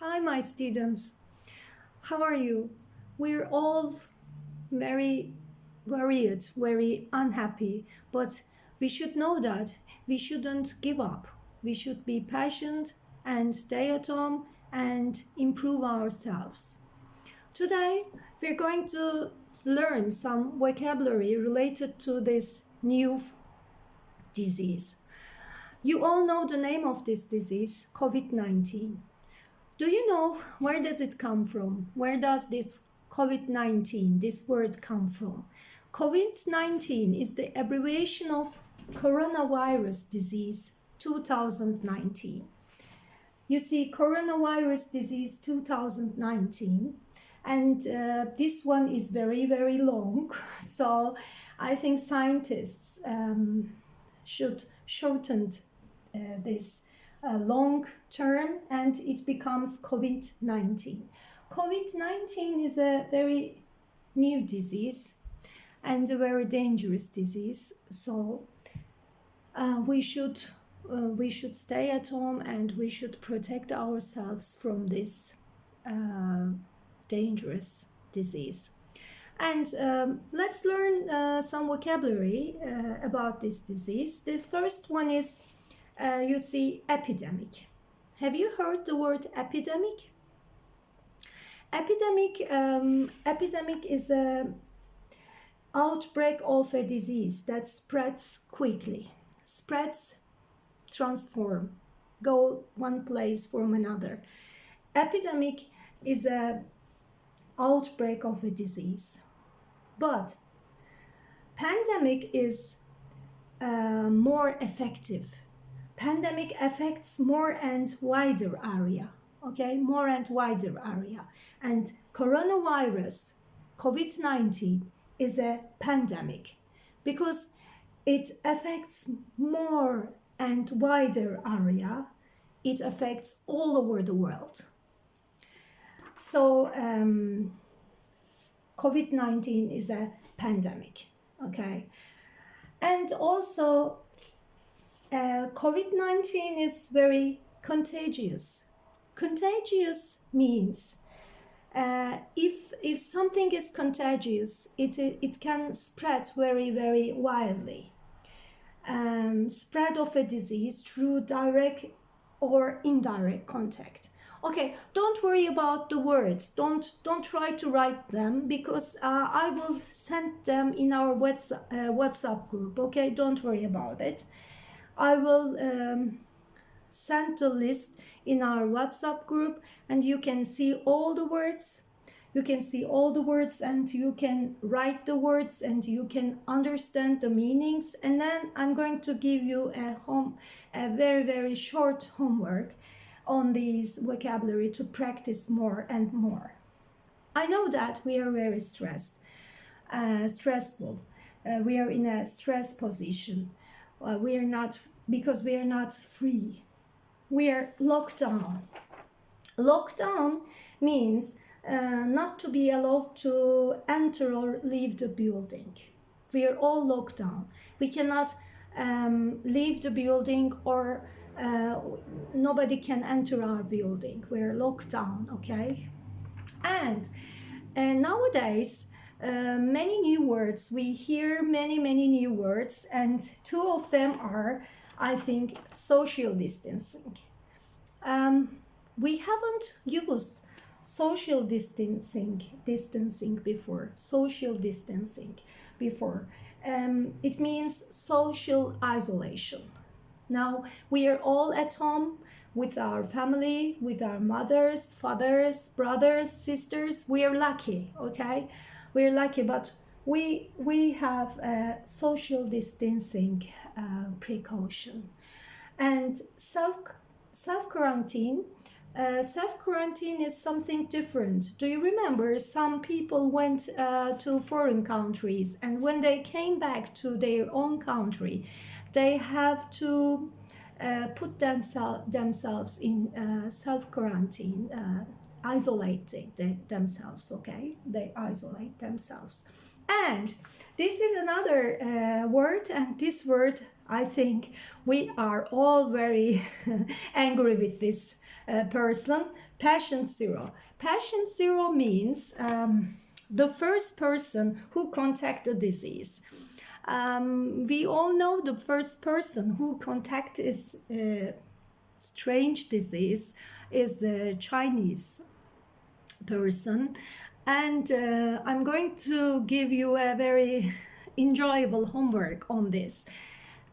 Hi, my students. How are you? We're all very worried, very unhappy, but we should know that we shouldn't give up. We should be patient and stay at home and improve ourselves. Today, we're going to learn some vocabulary related to this new disease. You all know the name of this disease, COVID-19. Do you know where does it come from? Where does this COVID-19, this word come from? COVID-19 is the abbreviation of coronavirus disease 2019. You see, coronavirus disease 2019, and this one is very, very long. So I think scientists should shorten this long term, and it becomes COVID-19. COVID-19 is a very new disease and a very dangerous disease. So we should stay at home and we should protect ourselves from this dangerous disease. And let's learn some vocabulary about this disease. The first one is you see epidemic. Have you heard the word epidemic? Epidemic is a outbreak of a disease that spreads quickly, transform, go one place from another. Epidemic is a outbreak of a disease, but pandemic is more effective. Pandemic affects more and wider area, okay, more and wider area. And coronavirus, COVID-19, is a pandemic because it affects more and wider area. It affects all over the world. So COVID-19 is a pandemic, okay? And also COVID-19 is very contagious. Contagious means if something is contagious, it can spread very, very widely. Spread of a disease through direct or indirect contact. Okay, don't worry about the words. Don't try to write them because I will send them in our WhatsApp group. Okay, don't worry about it. I will send the list in our WhatsApp group, and you can see all the words. You can see all the words, and you can write the words, and you can understand the meanings. And then I'm going to give you a very, very short homework on these vocabulary to practice more and more. I know that we are very stressful. We are in a stress position. We are not, because we are not free. We are locked down. Lockdown means not to be allowed to enter or leave the building. We are all locked down. We cannot leave the building, or nobody can enter our building. We're locked down, okay? And nowadays, many new words. We hear many new words, and two of them are, I think, social distancing. We haven't used social distancing before. Social distancing before. It means social isolation. Now we are all at home with our family, with our mothers, fathers, brothers, sisters. We are lucky, okay? We're lucky, but we have a social distancing precaution. And self-quarantine. Self-quarantine is something different. Do you remember some people went to foreign countries, and when they came back to their own country, they have to put themselves in self-quarantine, isolating themselves, okay? They isolate themselves. And this is another word, and this word I think we are all very angry with this person. Patient zero. Patient zero means the first person who contacted the disease. We all know the first person who contacted this strange disease is a Chinese person. And I'm going to give you a very enjoyable homework on this.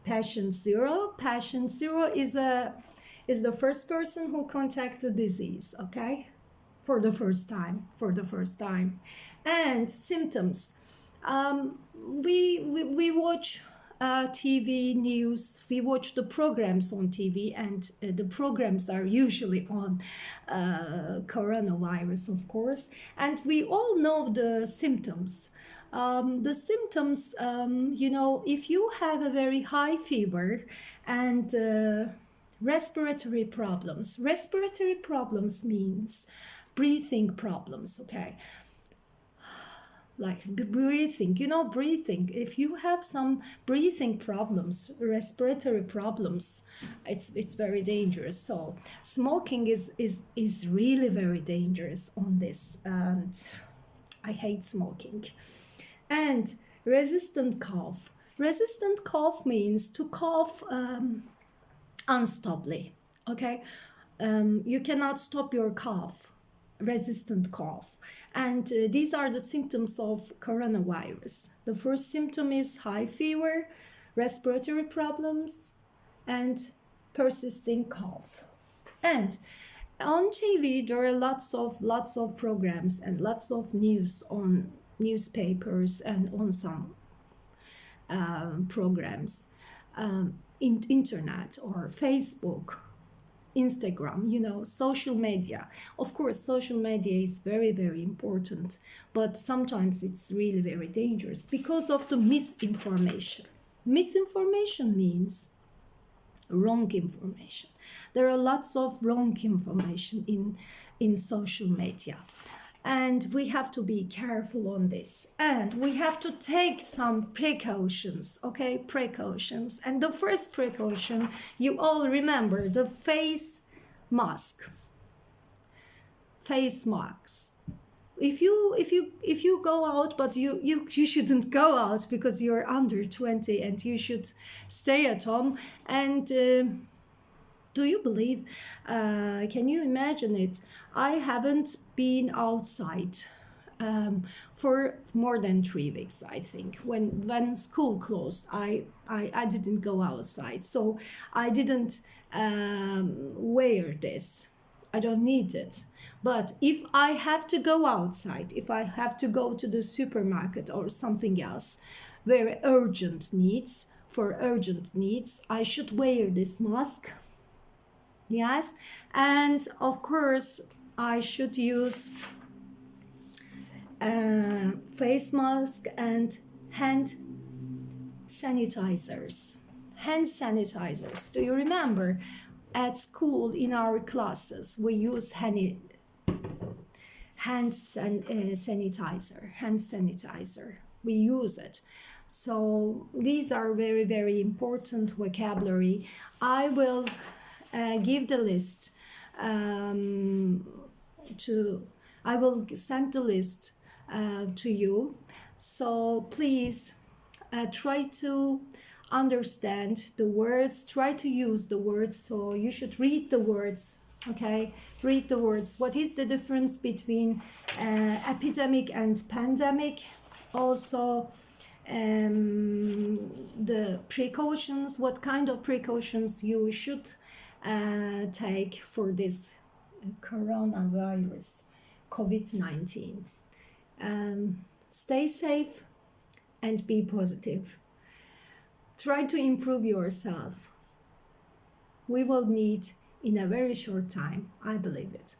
Patient zero. Patient zero is the first person who contacted disease, okay? For the first time. And symptoms. We watch TV news, we watch the programs on TV, and the programs are usually on coronavirus, of course, and we all know the symptoms. The symptoms, if you have a very high fever and respiratory problems means breathing problems, okay? Like breathing, breathing. If you have some breathing problems, respiratory problems, it's very dangerous. So smoking is really very dangerous on this, and I hate smoking. And resistant cough. Resistant cough means to cough unstoppably, okay? You cannot stop your cough. Resistant cough. And these are the symptoms of coronavirus. The first symptom is high fever, respiratory problems, and persisting cough. And on TV, there are lots of programs and lots of news on newspapers and on some programs, in internet or Facebook, Instagram, social media. Of course, social media is very, very important, but sometimes it's really very dangerous because of the misinformation. Misinformation means wrong information. There are lots of wrong information in social media. And we have to be careful on this. And we have to take some precautions, okay? Precautions. And the first precaution, you all remember, the face mask. Face masks. If you go out, but you shouldn't go out because you're under 20 and you should stay at home. And do you believe, can you imagine it? I haven't been outside for more than 3 weeks, I think. When school closed, I didn't go outside. So I didn't wear this. I don't need it. But if I have to go outside, if I have to go to the supermarket or something else, very urgent needs, I should wear this mask. Yes, and of course I should use face mask and hand sanitizers. Do you remember at school in our classes we use hand sanitizer. We use it. So these are very, very important vocabulary. I will give the list I will send the list to you. So please try to understand the words, try to use the words. So you should read the words, okay? Read the words. What is the difference between epidemic and pandemic? Also, the precautions, what kind of precautions you should take for this coronavirus, COVID-19. Stay safe and be positive. Try to improve yourself. We will meet in a very short time. I believe it.